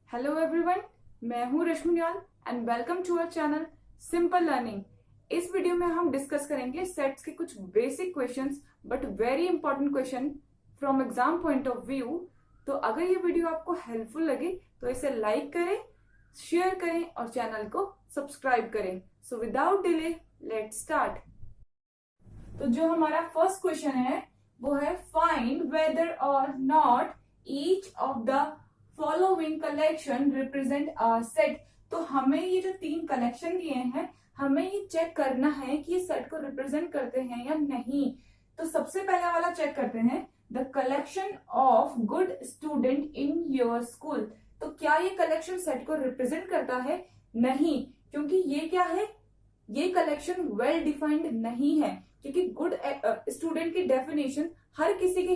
Hello everyone, मैं हूं Rashmi Niyal and welcome to our channel Simple Learning. इस वीडियो में हम डिस्कस करेंगे सेट्स के कुछ basic questions but very important question from exam point of view. तो अगर ये वीडियो आपको हेल्पफुल लगे तो इसे लाइक करें, शेयर करें और चैनल को सब्सक्राइब करें। So without delay let's start. तो जो हमारा फर्स्ट क्वेश्चन है वो है फाइंड वेदर और not each of the following collection represent a set. तो हमें ये जो तीन कलेक्शन दिए हैं हमें ये चेक करना है कि ये सेट को रिप्रेजेंट करते हैं या नहीं। तो सबसे पहला वाला चेक करते हैं, the collection of good student in your school. तो क्या ये कलेक्शन सेट को रिप्रेजेंट करता है? नहीं, क्योंकि ये क्या है, ये कलेक्शन वेल डिफाइंड नहीं है। क्योंकि गुड स्टूडेंट की डेफिनेशन हर किसी के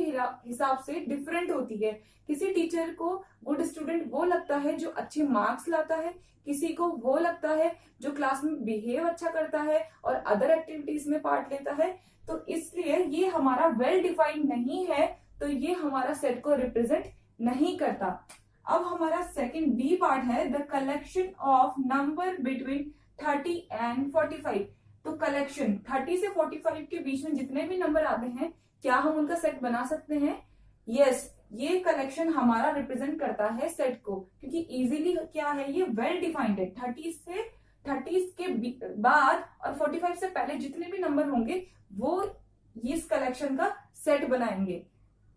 हिसाब से डिफरेंट होती है। किसी टीचर को गुड स्टूडेंट वो लगता है जो अच्छे मार्क्स लाता है, किसी को वो लगता है जो क्लास में बिहेव अच्छा करता है और अदर एक्टिविटीज में पार्ट लेता है। तो इसलिए ये हमारा वेल डिफाइंड नहीं है, तो ये हमारा सेट को रिप्रेजेंट नहीं करता। अब हमारा सेकंड बी पार्ट है, the collection of number between 30 and 45। तो कलेक्शन 30 से 45 के बीच में जितने भी नंबर आते हैं क्या हम उनका सेट बना सकते हैं? यस, ये कलेक्शन हमारा रिप्रेजेंट करता है सेट को, क्योंकि इजीली क्या है, ये वेल डिफाइंड है। 30 के बाद और 45 से पहले जितने भी नंबर होंगे वो इस कलेक्शन का सेट बनाएंगे।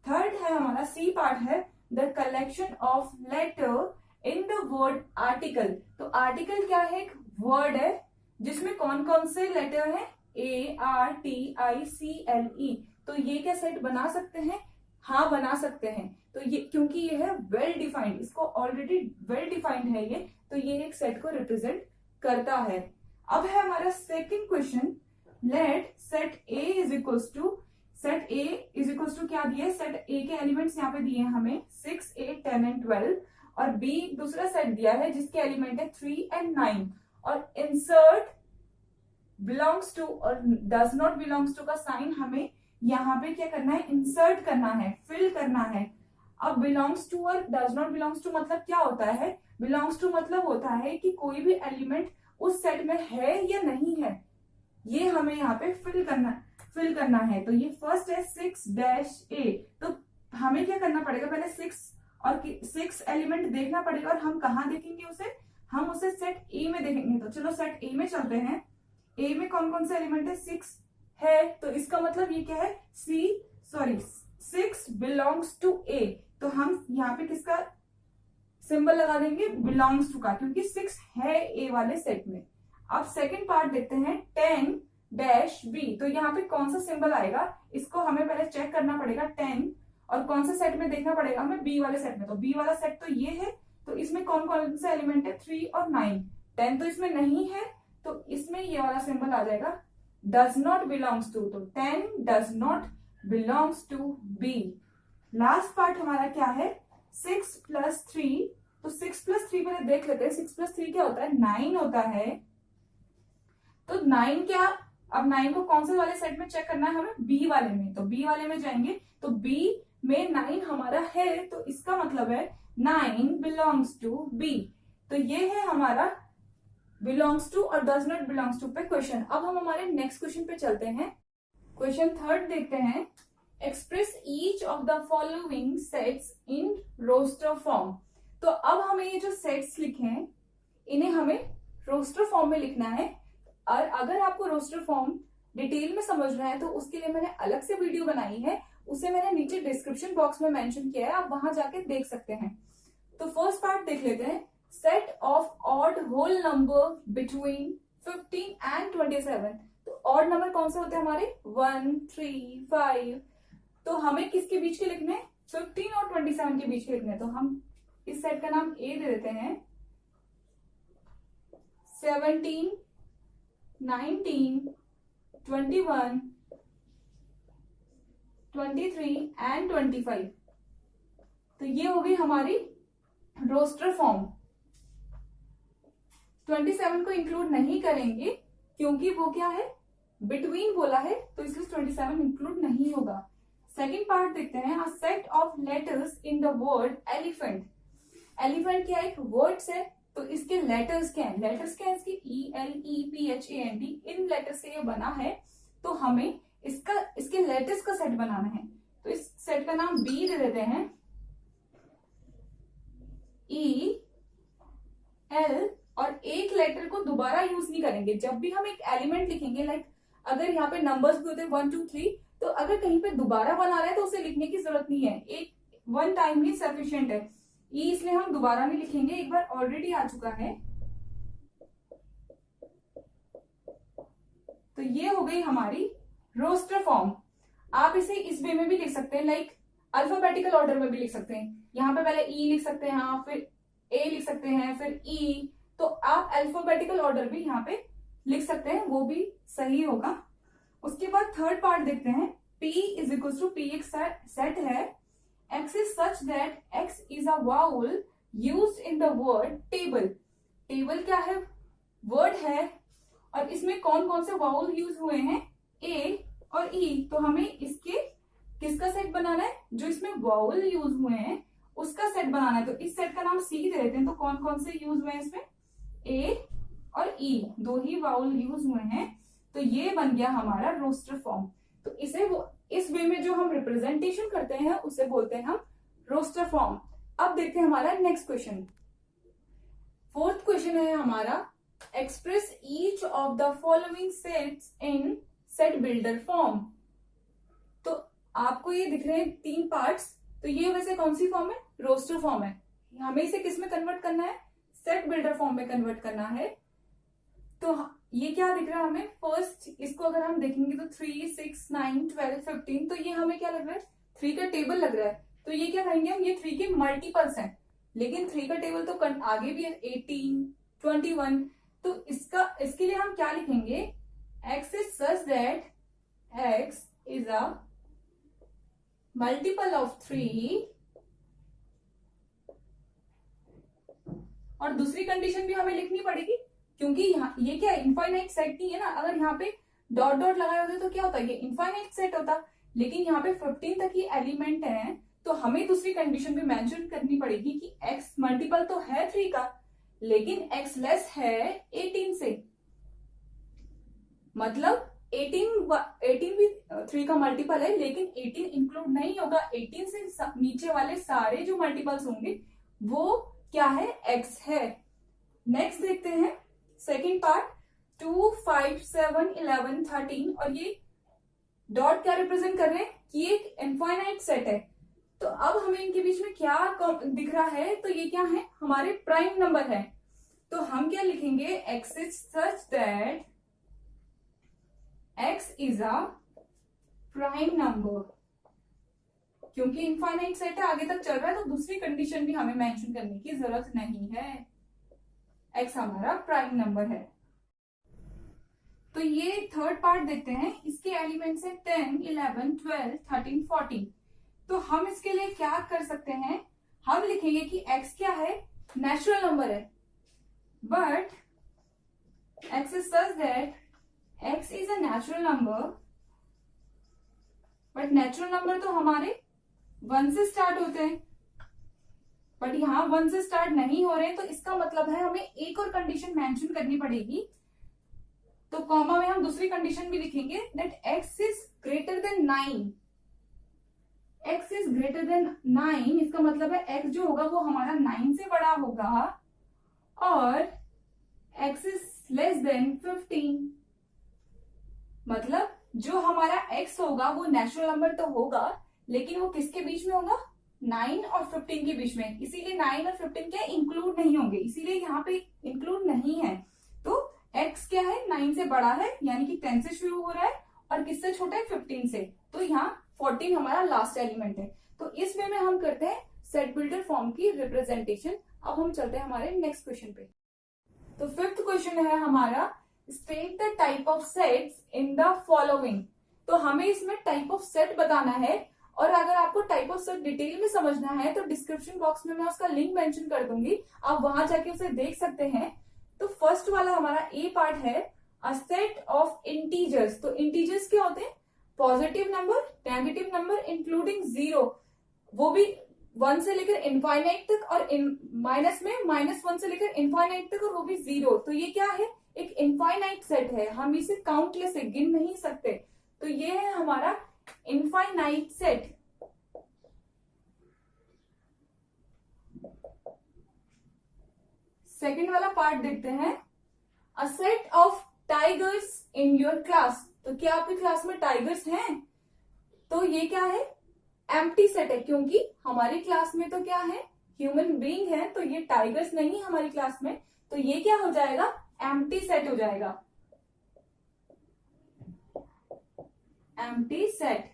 थर्ड है हमारा सी पार्ट है, the collection of letter in the word article. तो आर्टिकल क्या है? एक वर्ड है जिसमें कौन कौन से लेटर हैं? ARTICLE। तो ये क्या सेट बना सकते हैं? हाँ, बना सकते हैं। तो ये क्योंकि ये है वेल डिफाइंड, इसको ऑलरेडी वेल डिफाइंड है ये, तो ये एक सेट को रिप्रेजेंट करता है। अब है हमारा second question, let set A is equals to, set A is equals to क्या दिया है? सेट A के एलिमेंट्स यहाँ पे दिए हैं हमें 6, 8, 10 एंड 12, और B दूसरा सेट दिया है जिसके एलिमेंट है 3 एंड 9, और इंसर्ट बिलोंग्स टू और डज नॉट बिलोंग्स टू का साइन हमें यहाँ पे क्या करना है? इंसर्ट करना है, फिल करना है। अब बिलोंग्स टू और डज नॉट बिलोंग्स टू मतलब क्या होता है? बिलोंग्स टू मतलब होता है कि कोई भी एलिमेंट उस सेट में है या नहीं है, ये हमें यहाँ पे फिल करना है। तो ये फर्स्ट है 6-A। तो हमें क्या करना पड़ेगा? पहले 6 एलिमेंट देखना पड़ेगा, और हम कहाँ देखेंगे उसे? हम उसे सेट A में देखेंगे। तो चलो सेट A में चलते हैं। A में कौन कौन से एलिमेंट है? 6 है, तो इसका मतलब ये क्या है? 6 बिलोंग्स टू A। तो हम यहाँ पे किसका सिंबल लगा देंगे? बिलोंग्स टू का, क्योंकि 6 है A वाले सेट में। अब सेकंड पार्ट देखते हैं, 10-B। तो यहाँ पे कौन सा सिंबल आएगा? इसको हमें पहले चेक करना पड़ेगा। 10 और कौन से सेट में देखना पड़ेगा हमें? B वाले सेट में। तो B वाला सेट तो ये है, तो इसमें कौन कौन से एलिमेंट है? 3 और 9। 10 तो इसमें नहीं है, तो इसमें ये वाला सिंबल आ जाएगा, डज नॉट बिलोंग्स टू। तो 10 does not belongs to B। Last part हमारा क्या है? 6+3। तो 6+3 पहले देख लेते हैं। 6+3 क्या होता है? 9 होता है। तो 9 क्या, अब 9 को कौन से वाले सेट में चेक करना है हमें? B वाले में। तो B वाले में जाएंगे, तो B में 9 हमारा है, तो इसका मतलब है 9 बिलोंग्स टू B। तो ये है हमारा बिलोंग्स टू और डज नॉट बिलोंग्स टू पे क्वेश्चन। अब हम हमारे नेक्स्ट क्वेश्चन पे चलते हैं। क्वेश्चन थर्ड देखते हैं, express each of the following sets in roster form. तो अब हमें ये जो सेट्स लिखे हैं इन्हें हमें रोस्टर फॉर्म में लिखना है। और अगर आपको रोस्टर फॉर्म डिटेल में समझना है तो उसके लिए मैंने अलग से वीडियो बनाई है, उसे मैंने नीचे डिस्क्रिप्शन बॉक्स में मेंशन किया है, आप वहां जाके देख सकते हैं। तो फर्स्ट पार्ट देख लेते हैं, set of odd whole number between 15 and 27। तो ऑड नंबर कौन से होते हैं हमारे? 1, 3, 5। तो हमें किसके बीच के लिखने? 15 और 27 के बीच के लिखने। तो हम इस सेट का नाम A दे देते हैं। 17, 19, 21, 23 एंड 25। तो ये होगी हमारी रोस्टर फॉर्म। 27 को इंक्लूड नहीं करेंगे क्योंकि वो क्या है? बिटवीन बोला है, तो इसलिए 27 इंक्लूड नहीं होगा। सेकेंड पार्ट देखते हैं, a set of letters in the word elephant. Elephant क्या एक वर्ड्स है, तो इसके लेटर्स क्या है, लेटर्स क्या है इसके ELEPHANT, इन लेटर से ये बना है। तो हमें इसके लेटर्स का सेट बनाना है, तो इस सेट का नाम बी दे देते हैं, EL, और एक लेटर को दोबारा यूज नहीं करेंगे। जब भी हम एक एलिमेंट लिखेंगे, लाइक अगर यहाँ पे नंबर्स भी होते हैं 1 2 3, तो अगर कहीं पे दोबारा बना रहे हैं तो उसे लिखने की जरूरत नहीं है, एक वन टाइम ही सफिशिएंट है। इसलिए हम दोबारा नहीं लिखेंगे, एक बार ऑलरेडी आ चुका है। तो ये हो गई हमारी रोस्टर फॉर्म। आप इसे इस वे में भी लिख सकते हैं, लाइक अल्फाबेटिकल ऑर्डर में भी लिख सकते हैं। यहाँ पे पहले ई लिख सकते हैं, हाँ, फिर ए लिख सकते हैं, फिर ई। तो आप अल्फाबेटिकल ऑर्डर भी यहाँ पे लिख सकते हैं, वो भी सही होगा। उसके बाद थर्ड पार्ट देखते हैं। P is equal to P एक सेट है, X is such that X is a vowel used in the word table। Table क्या है, वर्ड है, और इसमें कौन कौन से वाउल यूज हुए हैं, A और E। तो हमें इसके किसका सेट बनाना है, जो इसमें वाउल यूज हुए हैं उसका सेट बनाना है। तो इस सेट का नाम C दे देते हैं। तो कौन कौन से यूज हुए हैं इसमें, A और E, दो ही वाउल यूज हुए हैं। तो ये बन गया हमारा रोस्टर फॉर्म। तो इसे वो इस वे में जो हम रिप्रेजेंटेशन करते हैं उसे बोलते हैं हम रोस्टर फॉर्म। अब देखते हैं हमारा नेक्स्ट क्वेश्चन। फोर्थ क्वेश्चन है हमारा, express each of the following sets in set builder form. तो आपको ये दिख रहे हैं 3 पार्ट्स, तो ये वैसे कौन सी फॉर्म है, रोस्टर फॉर्म है। हमें इसे किस में कन्वर्ट करना है, सेट बिल्डर फॉर्म में कन्वर्ट करना है। तो ये क्या दिख रहा है हमें, फर्स्ट इसको अगर हम देखेंगे तो 3 6 9 12 15, तो ये हमें क्या लग रहा है, 3 का टेबल लग रहा है। तो ये क्या कहेंगे हम, ये 3 के मल्टीपल्स हैं, लेकिन 3 का टेबल तो आगे भी है, 18 21। तो इसके लिए हम क्या लिखेंगे, x is such that x is a multiple of 3, और दूसरी कंडीशन भी हमें लिखनी पड़ेगी, क्योंकि यहाँ ये क्या इनफाइनाइट सेट नहीं है ना। अगर यहाँ पे डॉट डॉट लगाए होते तो क्या होता है, ये इनफाइनाइट सेट होता, लेकिन यहाँ पे 15 तक ही एलिमेंट है। तो हमें दूसरी कंडीशन भी मेंशन करनी पड़ेगी कि x मल्टीपल तो है 3 का, लेकिन x लेस है 18 से। मतलब 18 भी 3 का मल्टीपल है, लेकिन 18 इंक्लूड नहीं होगा। 18 से नीचे वाले सारे जो मल्टीपल्स होंगे वो क्या है, x है। नेक्स्ट देखते हैं सेकेंड पार्ट, 2 5 7 11 13, और ये डॉट क्या रिप्रेजेंट कर रहे हैं कि एक इनफाइनाइट सेट है। तो अब हमें इनके बीच में क्या दिख रहा है, तो ये क्या है, हमारे प्राइम नंबर है। तो हम क्या लिखेंगे, x is such that x is a prime number। क्योंकि इनफाइनाइट सेट है, आगे तक चल रहा है, तो दूसरी कंडीशन भी हमें मेंशन करने की जरूरत नहीं है, x हमारा प्राइम नंबर है। तो ये थर्ड पार्ट देखते हैं, इसके एलिमेंट्स है 10 11 12 13 14। तो हम इसके लिए क्या कर सकते हैं, हम लिखेंगे कि x क्या है, नेचुरल नंबर है, but x is such that x is a natural number, but natural number तो हमारे 1 से स्टार्ट होते हैं, बट यहाँ 1 से स्टार्ट नहीं हो रहे हैं। तो इसका मतलब है हमें एक और कंडीशन मेंशन करनी पड़ेगी। तो कॉमा में हम दूसरी कंडीशन भी लिखेंगे, that x is greater than 9। x is greater than 9, इसका मतलब है x जो होगा वो हमारा 9 से बड़ा होगा, और x is less than 15। मतलब जो हमारा x होगा वो नेचुरल नंबर तो होगा, लेकिन वो किसके बीच में होगा, 9 और 15 के बीच में। इसीलिए 9 और 15 क्या इंक्लूड नहीं होंगे, इसीलिए यहाँ पे इंक्लूड नहीं है। तो x क्या है, 9 से बड़ा है, यानी कि 10 से शुरू हो रहा है, और किससे छोटा है, 15 से। तो यहाँ 14 हमारा लास्ट एलिमेंट है। तो इस वे में हम करते हैं सेट बिल्डर फॉर्म की रिप्रेजेंटेशन। अब हम चलते हैं हमारे नेक्स्ट क्वेश्चन पे। तो फिफ्थ क्वेश्चन है हमारा, state the type of sets in the following. तो हमें इसमें टाइप ऑफ सेट बताना है, और अगर आपको टाइप ऑफ सेट डिटेल में समझना है तो डिस्क्रिप्शन बॉक्स में मैं उसका लिंक मेंशन कर दूंगी, आप वहां जाके उसे देख सकते हैं। तो फर्स्ट वाला हमारा ए पार्ट है, अ सेट ऑफ इंटीजर्स। तो इंटीजर्स क्या होते हैं, positive number, negative number including 0, वो भी 1 से लेकर इनफाइनाइट तक और माइनस में -1 से लेकर इनफाइनाइट तक और वो भी 0। तो ये क्या है, एक इनफाइनाइट सेट है, हम इसे काउंटलेस है, गिन नहीं सकते। तो ये है हमारा इनफाइनाइट सेट। सेकेंड वाला पार्ट देखते हैं, a set of tigers in your class. तो क्या आपकी क्लास में टाइगर्स हैं? तो ये क्या है, एम्प्टी सेट है, क्योंकि हमारी क्लास में तो क्या है, ह्यूमन बीइंग है, तो ये टाइगर्स नहीं है हमारी क्लास में। तो ये क्या हो जाएगा, एम्प्टी सेट हो जाएगा, एम्प्टी सेट।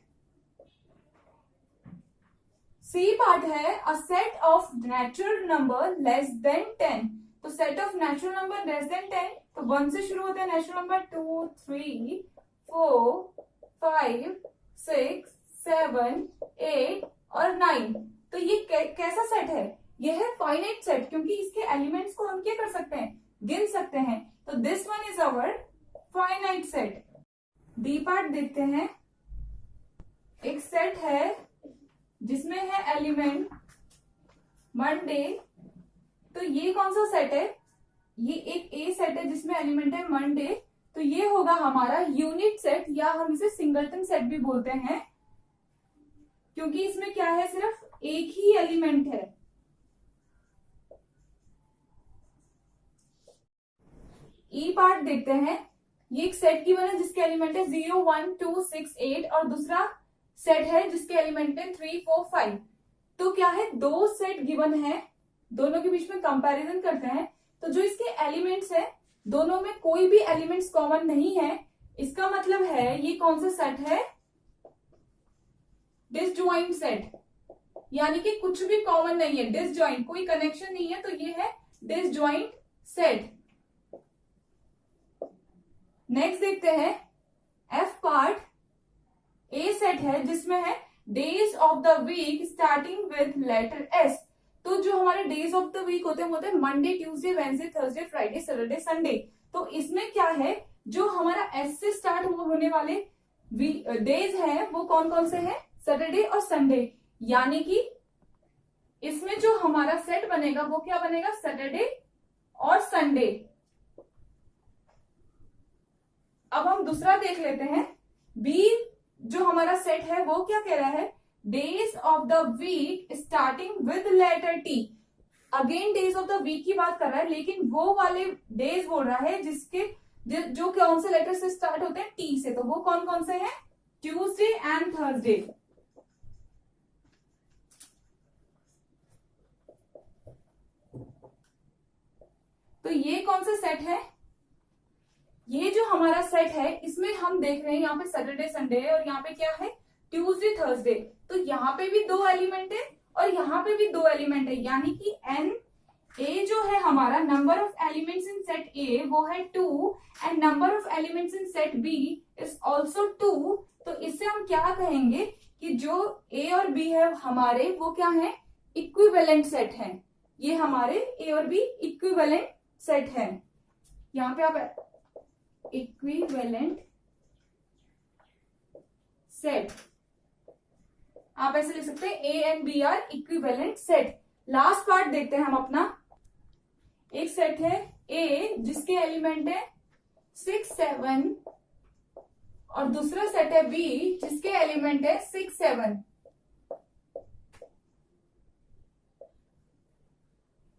सी पार्ट है, a set of natural number less than 10। तो set of natural number less than 10, तो 1 से शुरू होता है नेचुरल नंबर, 2, 3, 4, 5, 6, 7, 8 और 9। तो ये कैसा सेट है, ये है फाइनाइट सेट, क्योंकि इसके एलिमेंट्स को हम क्या कर सकते हैं, गिन सकते हैं। तो this one is our finite set. D part देखते हैं, एक सेट है जिसमें है एलिमेंट मंडे। तो ये कौन सा सेट है, ये एक ए सेट है जिसमें एलिमेंट है मंडे। तो ये होगा हमारा यूनिट सेट, या हम इसे सिंगलटन सेट भी बोलते हैं, क्योंकि इसमें क्या है, सिर्फ एक ही एलिमेंट है। ई पार्ट देखते हैं, ये एक सेट की बना जिसके एलिमेंट है 0, 1, 2, 6, 8 और दूसरा सेट है जिसके एलिमेंट है 3, 4, 5। तो क्या है, दो सेट गिवन है, दोनों के बीच में कंपैरिजन करते हैं। तो जो इसके एलिमेंट्स है, दोनों में कोई भी एलिमेंट्स कॉमन नहीं है। इसका मतलब है ये कौन सा सेट है, डिसजॉइंट सेट, यानी कि कुछ भी कॉमन नहीं है, डिसजॉइंट, कोई कनेक्शन नहीं है, तो ये है डिसजॉइंट सेट। नेक्स्ट देखते हैं, एफ पार्ट, ए सेट है जिसमें है days of the week starting with letter S. तो जो हमारे डेज ऑफ द वीक होते हैं Monday, Tuesday, Wednesday, Thursday, Friday, Saturday, Sunday. तो इसमें क्या है, जो हमारा एस से स्टार्ट होने वाले डेज हैं वो कौन कौन से हैं, सैटरडे और संडे। यानी कि इसमें जो हमारा सेट बनेगा वो क्या बनेगा, सैटरडे और संडे। अब हम दूसरा देख लेते हैं, बी जो हमारा सेट है वो क्या कह रहा है, days of the week starting with letter T. Again days of the week की बात कर रहा है, लेकिन वो वाले डेज बोल रहा है जिसके जो कौन से लेटर से स्टार्ट होते हैं, टी से। तो वो कौन कौन से हैं, ट्यूसडे एंड थर्सडे। तो ये कौन सा सेट है, ये जो हमारा सेट है इसमें हम देख रहे हैं यहाँ पे सैटरडे संडे है और यहाँ पे क्या है, ट्यूसडे थर्सडे। तो यहाँ पे भी दो एलिमेंट है और यहाँ पे भी दो एलिमेंट है, यानी कि एन ए जो है हमारा number of elements in set A वो है 2 and number of elements in set B is also 2। तो इससे हम क्या कहेंगे कि जो ए और बी है हमारे वो क्या है, इक्विवेलेंट सेट है। ये हमारे ए और बी इक्विवेलेंट सेट है। यहाँ पे आप इक्विवेलेंट सेट आप ऐसे लिख सकते हैं, A and B are equivalent set. Last part देखते हैं हम अपना, एक सेट है ए जिसके एलिमेंट है 6, 7 और दूसरा सेट है बी जिसके एलिमेंट है 6, 7।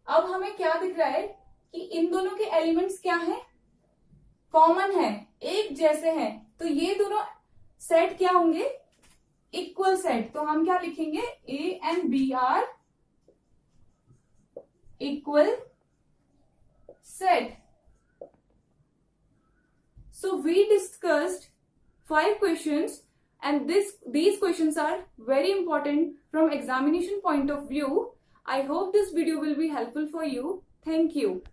अब हमें क्या दिख रहा है कि इन दोनों के एलिमेंट्स क्या हैं, कॉमन है, एक जैसे हैं। तो ये दोनों सेट क्या होंगे, इक्वल सेट। तो हम क्या लिखेंगे, A and B are equal set. So we discussed 5 questions and these questions are very important from examination point of view. I hope this video will be helpful for you. Thank you.